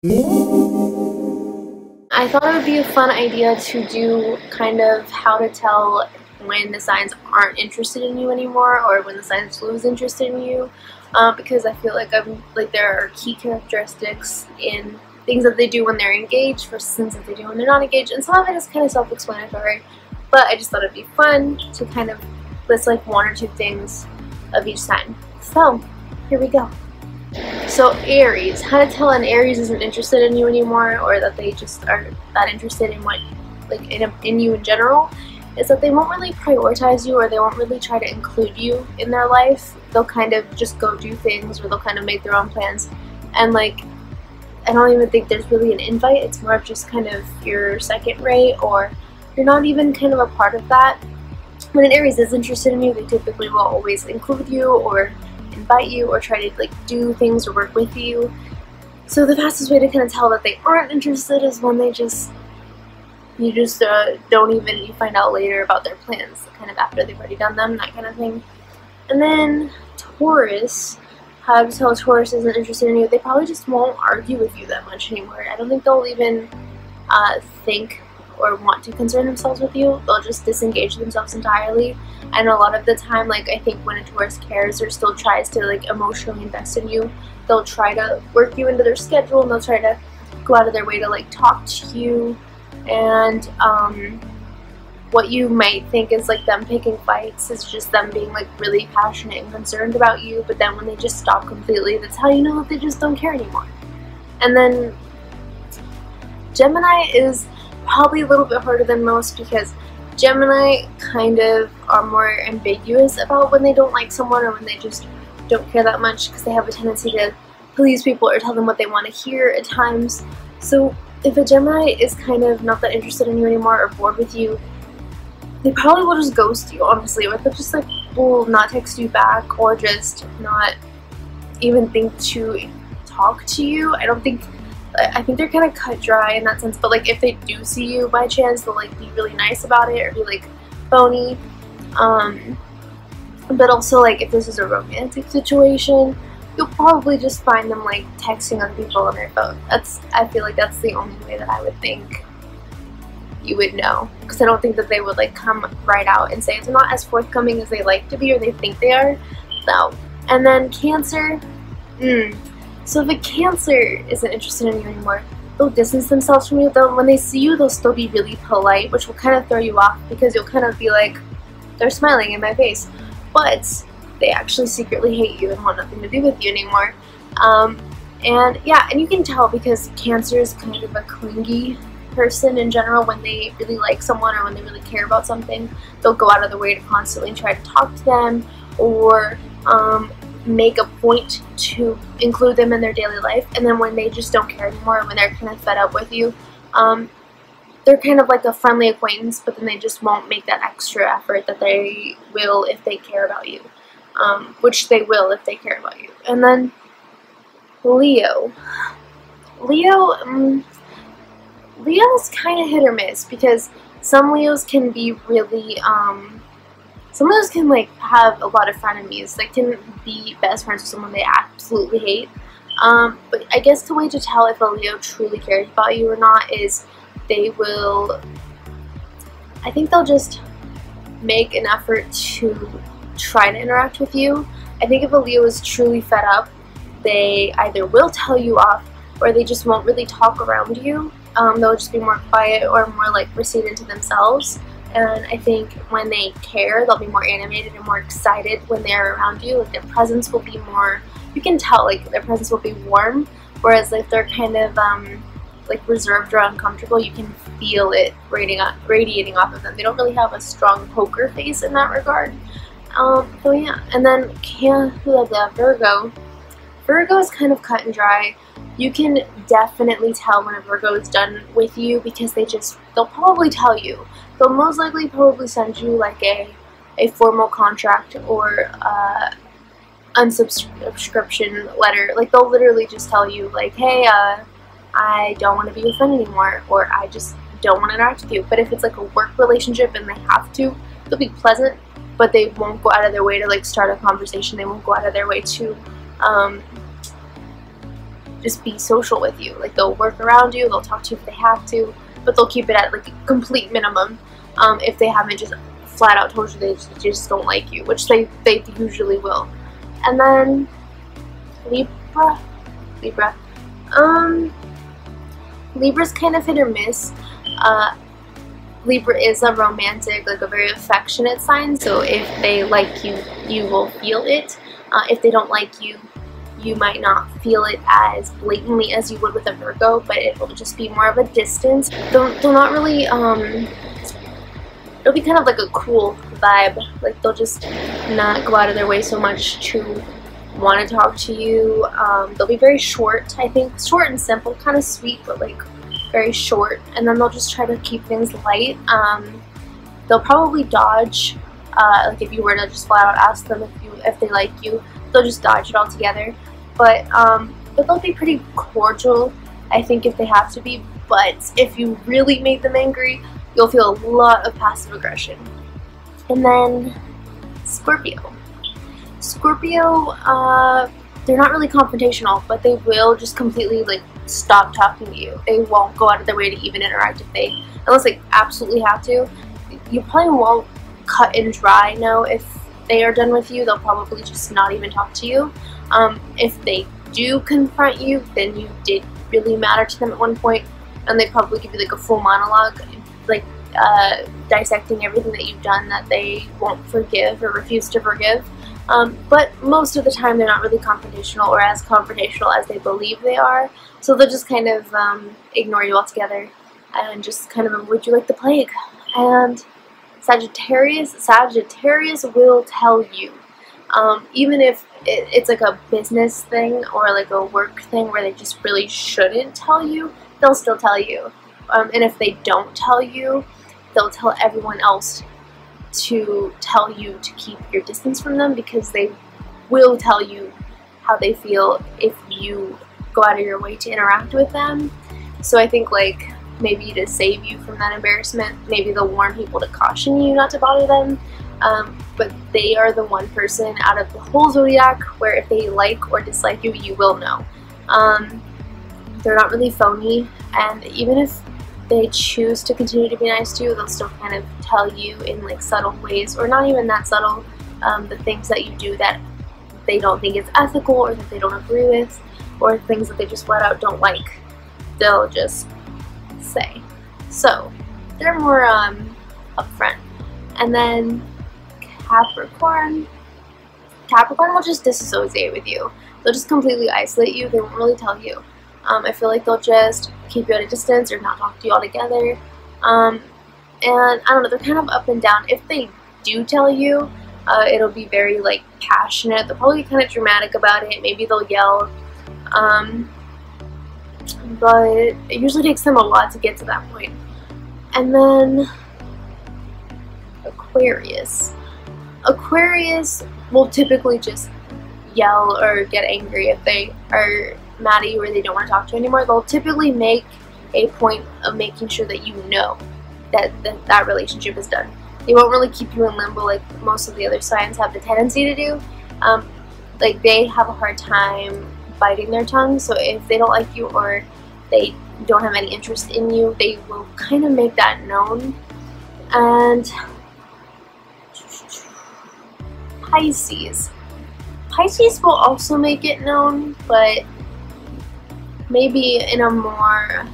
I thought it would be a fun idea to do kind of how to tell when the signs aren't interested in you anymore, or when the signs lose interest in you, because I feel like there are key characteristics in things that they do when they're engaged versus things that they do when they're not engaged, and some of it is kind of self-explanatory, but I just thought it'd be fun to kind of list like one or two things of each sign. So here we go. So Aries, how to tell an Aries isn't interested in you anymore, or that they just aren't that interested in what, like in you in general, is that they won't really prioritize you, or they won't really try to include you in their life. They'll kind of just go do things, or they'll kind of make their own plans, and like I don't even think there's really an invite. It's more of just kind of your second rate, or you're not even kind of a part of that. When an Aries is interested in you, they typically will always include you, or invite you, or try to like do things or work with you. So the fastest way to kind of tell that they aren't interested is when they just don't even, you find out later about their plans kind of after they've already done them, that kind of thing. And then Taurus, how to tell Taurus isn't interested in you, they probably just won't argue with you that much anymore. I don't think they'll even think or want to concern themselves with you. They'll just disengage themselves entirely. And a lot of the time, like, I think when a Taurus cares or still tries to like emotionally invest in you, they'll try to work you into their schedule, and they'll try to go out of their way to like talk to you. And what you might think is like them picking fights is just them being like really passionate and concerned about you, but then when they just stop completely, that's how you know that they just don't care anymore. And then Gemini is probably a little bit harder than most, because Gemini kind of are more ambiguous about when they don't like someone, or when they just don't care that much, because they have a tendency to please people or tell them what they want to hear at times. So if a Gemini is kind of not that interested in you anymore, or bored with you, they probably will just ghost you, honestly, or they'll just like will not text you back, or just not even think to talk to you. I think they're kind of cut dry in that sense, but like if they do see you by chance, they'll like be really nice about it, or be like phony. But also, like, if this is a romantic situation, you'll probably just find them like texting other people on their phone. I feel like that's the only way that I would think you would know, because I don't think that they would like come right out and say it's not as forthcoming as they like to be, or they think they are. So, and then Cancer. So if a Cancer isn't interested in you anymore, they'll distance themselves from you. When they see you, they'll still be really polite, which will kind of throw you off, because you'll kind of be like, they're smiling in my face, but they actually secretly hate you and want nothing to do with you anymore. And yeah, and you can tell, because Cancer is kind of a clingy person in general. When they really like someone, or when they really care about something, they'll go out of their way to constantly try to talk to them, or make a point to include them in their daily life. And then when they just don't care anymore, when they're kind of fed up with you, they're kind of like a friendly acquaintance, but then they just won't make that extra effort that they will if they care about you, which they will if they care about you. And then Leo is kind of hit or miss, because some Leos can be really some of those can like have a lot of frenemies, like can be best friends with someone they absolutely hate. But I guess the way to tell if a Leo truly cares about you or not is I think they'll just make an effort to try to interact with you. I think if a Leo is truly fed up, they either will tell you off, or they just won't really talk around you. They'll just be more quiet, or more like recede into themselves. And I think when they care, they'll be more animated and more excited when they're around you. Like their presence will be more, you can tell, like their presence will be warm. Whereas if they're kind of like reserved or uncomfortable, you can feel it radiating off of them. They don't really have a strong poker face in that regard. So yeah, and then Virgo. Virgo is kind of cut and dry. You can definitely tell when a Virgo is done with you, because they'll probably tell you. They'll most likely probably send you like a formal contract, or unsubscription letter. Like they'll literally just tell you like, hey, I don't want to be your friend anymore, or I just don't want to interact with you. But if it's like a work relationship and they have to, they'll be pleasant, but they won't go out of their way to like start a conversation. They won't go out of their way to just be social with you. Like, they'll work around you, they'll talk to you if they have to, but they'll keep it at like a complete minimum if they haven't just flat out told you they just don't like you, which they usually will. And then Libra. Libra's kind of hit or miss. Libra is a romantic, like a very affectionate sign, so if they like you, you will feel it. If they don't like you, you might not feel it as blatantly as you would with a Virgo, but it will just be more of a distance. They'll not really, it'll be kind of like a cool vibe. Like, they'll just not go out of their way so much to want to talk to you. They'll be very short, I think. Short and simple, kind of sweet, but like very short. And then they'll just try to keep things light. They'll probably dodge, like if you were to just flat out ask them if they like you, they'll just dodge it altogether. But they'll be pretty cordial, I think, if they have to be. But if you really made them angry, you'll feel a lot of passive aggression. And then Scorpio. Scorpio, they're not really confrontational, but they will just completely like stop talking to you. They won't go out of their way to even interact unless they absolutely have to. You probably won't cut and dry. No, if they are done with you, they'll probably just not even talk to you. If they do confront you, then you did really matter to them at one point, and they probably give you like a full monologue, like dissecting everything that you've done that they won't forgive or refuse to forgive. But most of the time they're not really confrontational, or as confrontational as they believe they are, so they'll just kind of ignore you altogether and just kind of avoid you like the plague. And Sagittarius will tell you, even if it's like a business thing or like a work thing where they just really shouldn't tell you, they'll still tell you. And if they don't tell you, they'll tell everyone else to tell you to keep your distance from them, because they will tell you how they feel if you go out of your way to interact with them. So I think, like, maybe to save you from that embarrassment, maybe they'll warn people to caution you not to bother them. But they are the one person out of the whole zodiac where if they like or dislike you, you will know. They're not really phony, and even if they choose to continue to be nice to you, they'll still kind of tell you in like subtle ways, or not even that subtle, the things that you do that they don't think is ethical or that they don't agree with, or things that they just flat out don't like. They'll just say. So they're more upfront. And then Capricorn will just disassociate with you. They'll just completely isolate you. They won't really tell you. I feel like they'll just keep you at a distance or not talk to you altogether. And I don't know, they're kind of up and down. If they do tell you, it'll be very like passionate. They'll probably be kind of dramatic about it. Maybe they'll yell. But it usually takes them a lot to get to that point. And then Aquarius. Aquarius will typically just yell or get angry if they are mad at you or they don't want to talk to you anymore. They'll typically make a point of making sure that you know that relationship is done. They won't really keep you in limbo like most of the other signs have the tendency to do. Like, they have a hard time biting their tongue, so if they don't like you or they don't have any interest in you, they will kind of make that known. And Pisces will also make it known, but maybe in a more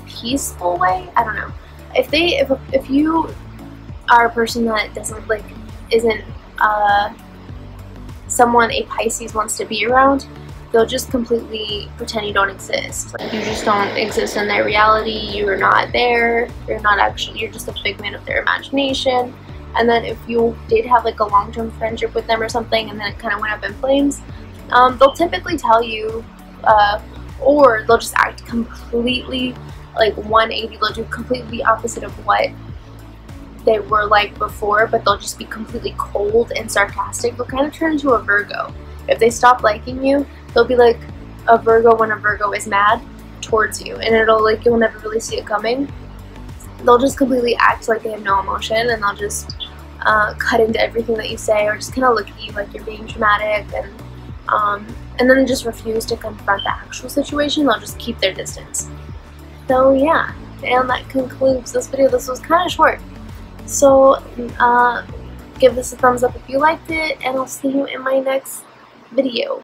peaceful way. I don't know. If you are a person that isn't someone a Pisces wants to be around, they'll just completely pretend you don't exist. Like, you just don't exist in their reality. You're not there. You're just a figment of their imagination. And then if you did have like a long-term friendship with them or something, and then it kind of went up in flames, they'll typically tell you, or they'll just act completely like 180. They'll do completely opposite of what they were like before, but they'll just be completely cold and sarcastic. They'll kind of turn into a Virgo. If they stop liking you, they'll be like a Virgo when a Virgo is mad towards you, and it'll like, you'll never really see it coming. They'll just completely act like they have no emotion, and they'll just cut into everything that you say, or just kind of look at you like you're being dramatic, and then just refuse to confront the actual situation. They'll just keep their distance. So yeah, and that concludes this video. This was kind of short, so give this a thumbs up if you liked it, and I'll see you in my next video.